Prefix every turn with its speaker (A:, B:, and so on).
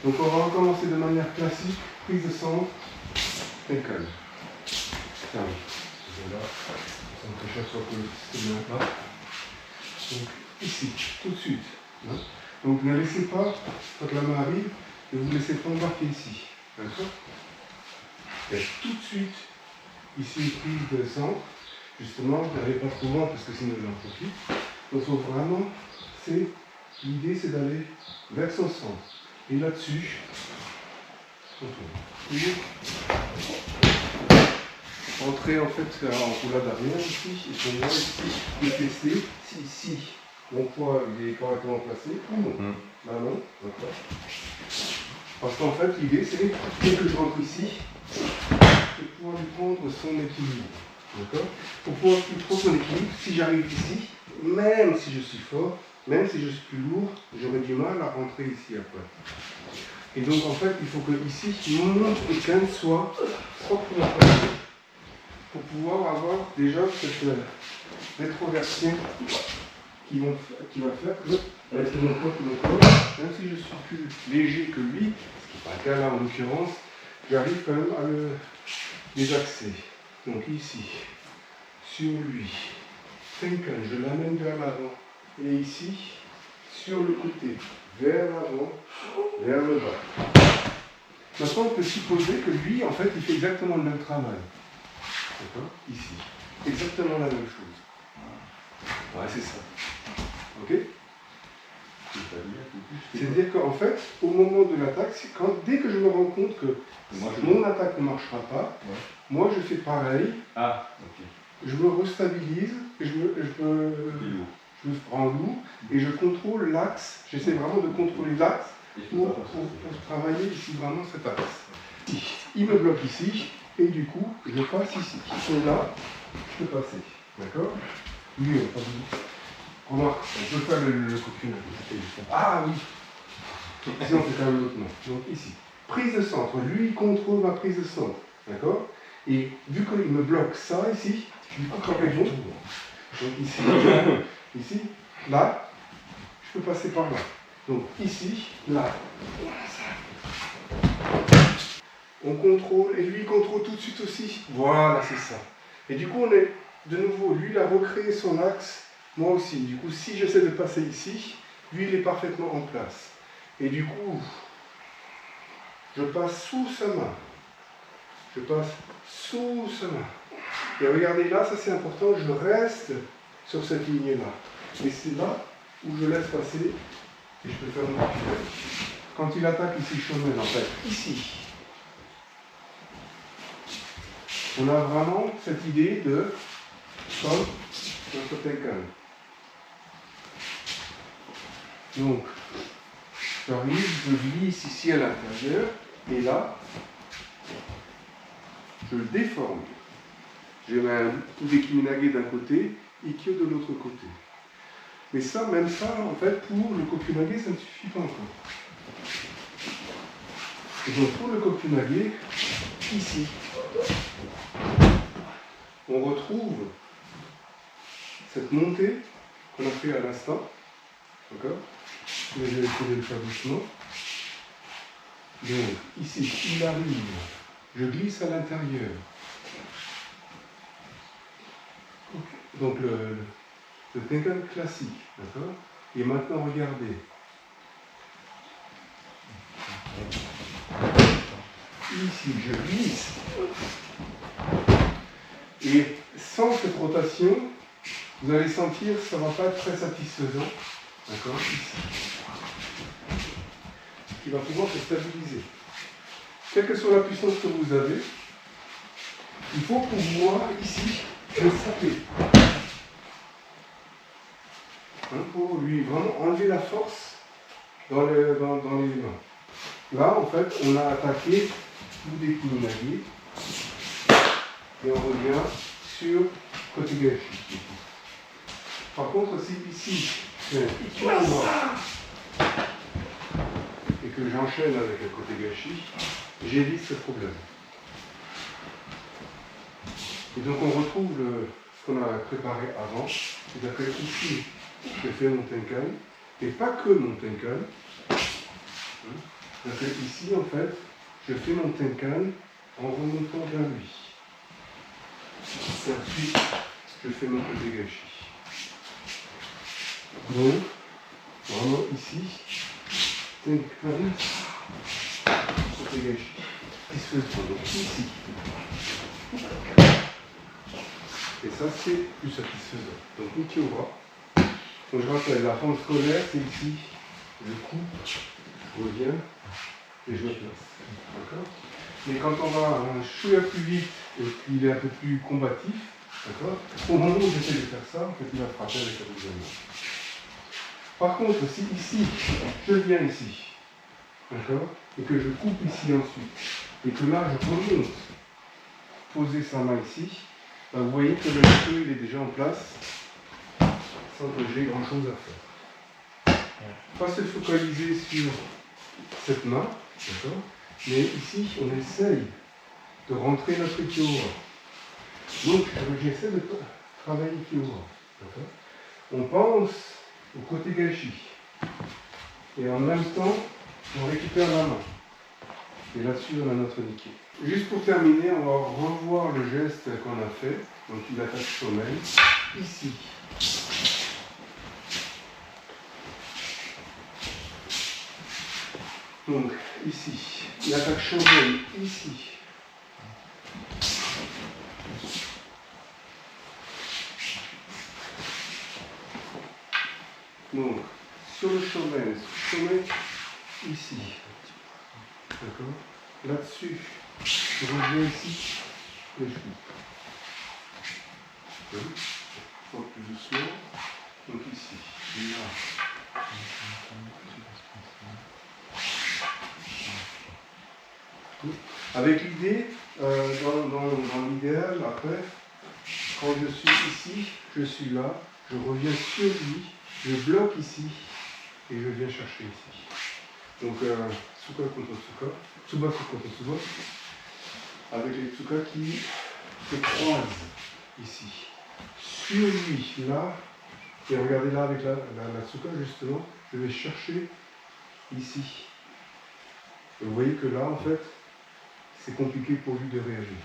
A: Donc on va recommencer de manière classique, prise de centre, Tenkan. Voilà, sans que chaque soit positionné en bas. Donc ici, tout de suite. Hein. Donc ne laissez pas, quand la main arrive, ne vous laissez pas embarquer ici. D'accord? Et tout de suite, ici une prise de centre. Justement, n'allez pas trop loin parce que sinon il en profite. Donc il faut vraiment, l'idée c'est d'aller vers son centre. Et là-dessus, on tourne. Entrez en fait en roulade arrière ici, et pour moi ici, de tester si ici mon poids il est correctement placé ou non. Là non, d'accord. Parce qu'en fait l'idée c'est, dès que je rentre ici, de pouvoir lui prendre son équilibre. D'accord. Pour pouvoir lui prendre son équilibre, si j'arrive ici, même si je suis fort, même si je suis plus lourd, j'aurai du mal à rentrer ici après. Et donc en fait, il faut que ici, mon Tenkan soit proprement placé pour pouvoir avoir déjà cette rétroversion qui va faire que, avec mon corps, même si je suis plus léger que lui, ce qui n'est pas le cas là en l'occurrence, j'arrive quand même à le désaxer. Donc ici, sur lui, Tenkan, je l'amène vers l'avant. Et ici, sur le côté, vers l'avant, vers le bas. Maintenant, on peut supposer que lui, en fait, il fait exactement le même travail. D'accord? Ici. Exactement la même chose. Ouais, c'est ça. Ok? C'est-à-dire qu'en fait, au moment de l'attaque, dès que je me rends compte que mon attaque ne marchera pas, moi je fais pareil.
B: Ah, ok.
A: Je me restabilise, et je me prends lourd et je contrôle l'axe. J'essaie vraiment de contrôler l'axe pour travailler ici vraiment cet axe. Il me bloque ici et du coup je passe ici. Et là, je peux passer. D'accord? Lui, on peut remarque, on peut faire le coquine. Ah oui! Ici on fait quand même l'autre nom. Donc ici, prise de centre. Lui il contrôle ma prise de centre. D'accord? Et vu qu'il me bloque ça ici, du coup quand il monte, donc ici, ici, là, je peux passer par là. Donc ici, là. On contrôle, et lui il contrôle tout de suite aussi. Voilà, c'est ça. Et du coup on est, de nouveau, lui il a recréé son axe, moi aussi. Du coup si j'essaie de passer ici, lui il est parfaitement en place. Et du coup, je passe sous sa main. Je passe sous sa main. Et regardez là, ça c'est important, je reste sur cette lignée-là. Et c'est là où je laisse passer, et je peux faire mon petit. Quand il attaque ici, Shomen, en fait, ici, on a vraiment cette idée de, comme notre Tenkan. Donc, j'arrive, je glisse ici à l'intérieur, et là, je le déforme. J'ai un Udekiminage d'un côté, Ikkyo de l'autre côté. Mais ça, même ça, en fait, pour le Kokunage, ça ne suffit pas encore. Et donc pour le Kokunage, ici, on retrouve cette montée qu'on a fait à l'instant. D'accord? Mais je vais essayer de le faire doucement. Donc ici, il arrive, je glisse à l'intérieur. Donc le Tenkan classique, d'accord? Et maintenant regardez. Ici, je glisse. Et sans cette rotation, vous allez sentir que ça ne va pas être très satisfaisant. D'accord? Ici. Qui va pouvoir se stabiliser. Quelle que soit la puissance que vous avez, il faut pouvoir ici le saper. Pour lui vraiment enlever la force dans les mains. Là, en fait, on a attaqué Udekiminage et on revient sur Kotegaeshi. Par contre, si ici, c'est Ikkyo et que j'enchaîne avec le Kotegaeshi, j'évite ce problème. Et donc on retrouve ce qu'on a préparé avant, c'est-à-dire que ici, je fais mon Tenkan, et pas que mon Tenkan. Parce que ici, en fait, je fais mon tenkan en remontant vers lui. Et ensuite, je fais mon côté gâchis. Donc, vraiment ici, tenkan, côté gâchis. Satisfaisant. Donc ici. Et ça, c'est plus satisfaisant. Donc, Nikiora. Donc, je rappelle, la forme scolaire, c'est ici. Je coupe, je reviens et je me place. D'accord ? Mais quand on va un chouïa plus vite et qu'il est un peu plus combatif, d'accord ? Au moment où j'essaie de faire ça, en fait, il va frapper avec la deuxième main. Par contre, si ici, je viens ici, d'accord ? Et que je coupe ici ensuite, et que là, je remonte, poser sa main ici, ben, vous voyez que le feu, il est déjà en place, sans que j'ai grand chose à faire. Pas se focaliser sur cette main, d'accord ? Mais ici, on essaye de rentrer notre Kiora. Donc, j'essaie de travailler Kiora. D'accord ? On pense au côté gâchis. Et en même temps, on récupère la main. Et là-dessus, on a notre Niki. Juste pour terminer, on va revoir le geste qu'on a fait. Donc, une attaque sommeil. Ici. Donc, ici. L'attaque sommeil, ici. Donc, sur le sommet ici. D'accord ? Là-dessus, je reviens ici et je coupe. Un peu plus doucement. Donc ici, là. Avec l'idée, dans l'idéal, après, quand je suis ici, je suis là, je reviens sur lui, je bloque ici et je viens chercher ici. Donc, Tsuka contre Tsuka, Tsubasa contre Tsuba, avec les Tsuka qui se croisent ici. Sur lui, là, et regardez là avec la Tsuka justement, je vais chercher ici. Et vous voyez que là, en fait, c'est compliqué pour lui de réagir.